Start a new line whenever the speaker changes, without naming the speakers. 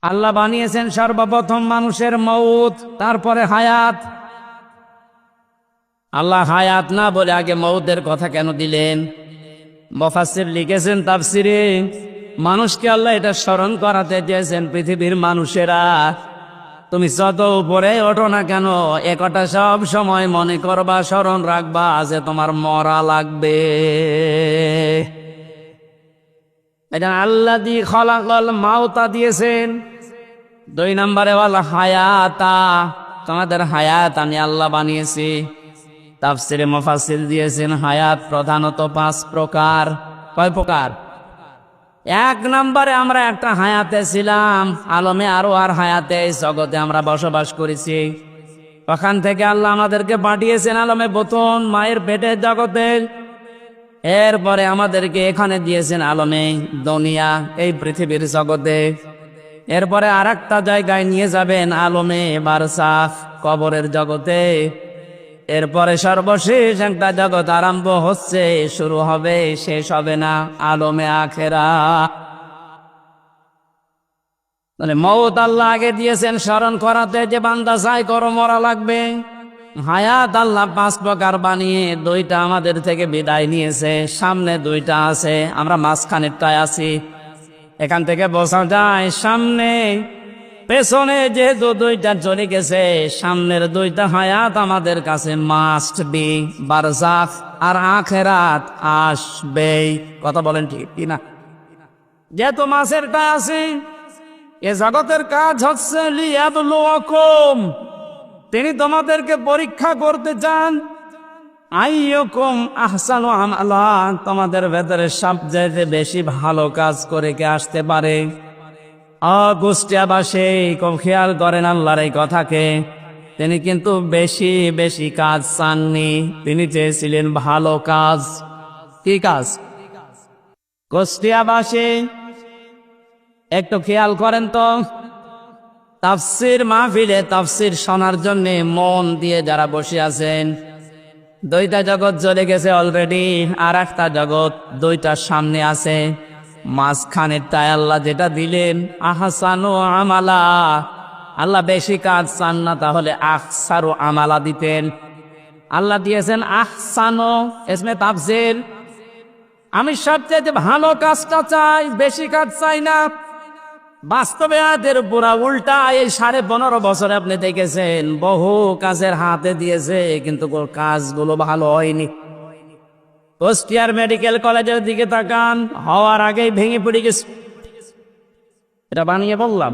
আল্লাহ বানিয়েছেন সর্বপ্রথম মানুষের মউত, তারপরে হায়াত। আল্লাহ হায়াত না বলে আগে মউতের কথা কেন দিলেন? মুফাসসির লিখেছেন তাফসিরে, মানুষকে আল্লাহ এটা স্মরণ করাতে চেয়েছেন, পৃথিবীর মানুষেরা তুমি যত উপরে ওঠো না কেন, একটা সব সময় মনে করবা, স্মরণ রাখবা যে তোমার মরা লাগবে। এটা আল্লাযী খলাকাল মাউতা দিয়েছেন। 2 নম্বরে ওয়াল হায়াতা, তোমাদের হায়াত আমি আল্লাহ বানিয়েছি। তাফসিরে মুফাসসির দিয়েছেন হায়াত প্রধানত 5 প্রকার। কয় প্রকার? 1 নম্বরে আমরা একটা হায়াতে ছিলাম, আলমে আর হায়াতে, জগতে আমরা বসবাস করেছি। ওখান থেকে আল্লাহ আমাদেরকে পাঠিয়েছেন আলমে বতন, মায়ের পেটের জগতে। এরপরে আমাদেরকে এখানে দিয়েছেন আলমে দুনিয়া, এই পৃথিবীর জগতে। এরপরে আরেকটা জায়গায় নিয়ে যাবেন আলমে বারসাখ, কবরের জগতে। এরপরে সর্বশেষ একটা জগৎ আরম্ভ হচ্ছে, শুরু হবে, শেষ হবে না, আলমে আখেরাত। মানে মওত আল্লাহ আগে দিয়েছেন স্মরণ করাতে, যে বান্দা চাই করো মরা লাগবে। হায়াত আল্লাহ 5 প্রকার বানিয়ে 2টা আমাদের থেকে বিদায় নিয়েছে, সামনে 2টা আছে, আমরা মাঝখানেরটায় আছি। এখান থেকে বোঝা যায় সামনে পেছনে যেহেতু 2টা চলে গেছে, সামনের 2টা হায়াত আমাদের কাছে মাস্ট বি, বারজাখ আর আখেরাত আসবে। কথা বলেন ঠিক কিনা? যেহেতু মাসেরটা আছে, এ জগতের কাজ হচ্ছে লিয়াবলুয়াকুম, তিনি তোমাদেরকে পরীক্ষা করতে চান। আইয়ুকুম আহসানু আমালা, তোমাদের ভেতরে সবচেয়ে বেশি ভালো কাজ করে কে আসতে পারে। অগুষ্টিয়াবাসে খুব খেয়াল করেন আল্লাহর এই কথাকে। তিনি কিন্তু বেশি বেশি কাজ চাননি, তিনি চেয়েছিলেন ভালো কাজ। কি কাজ? কুষ্টিয়াবাসী একটু খেয়াল করেন তো, তাফসির মাহফিলে তাফসির শোনার জন্য মন দিয়ে যারা বসে আছেন, 2টা জগৎ চলে গেছে অলরেডি, আর একটা জগৎ 2টার সামনে আছে। মাঝখানেরটায় আল্লাহ যেটা দিলেন আহসানু আমালা, আল্লাহ বেশি কাজ চান না, তাহলে আহসারু আমালা দিতেন। আল্লাহ দিয়েছেন আহসানু, ইসমে তাফসির। আমি সবচেয়ে ভালো কাজটা চাই, বেশি কাজ চাই না। বাস্তবে আয়াতের পুরা উল্টা। এই 15.5 বছরে আপনি দেখেছেন বহু কাজের হাতে দিয়েছে, কিন্তু কাজগুলো ভালো হয়নি। কুষ্টিয়ার মেডিকেল কলেজের দিকে তাকান, হওয়ার আগেই ভেঙে পড়ে গেছে। এটা বানিয়ে বললাম।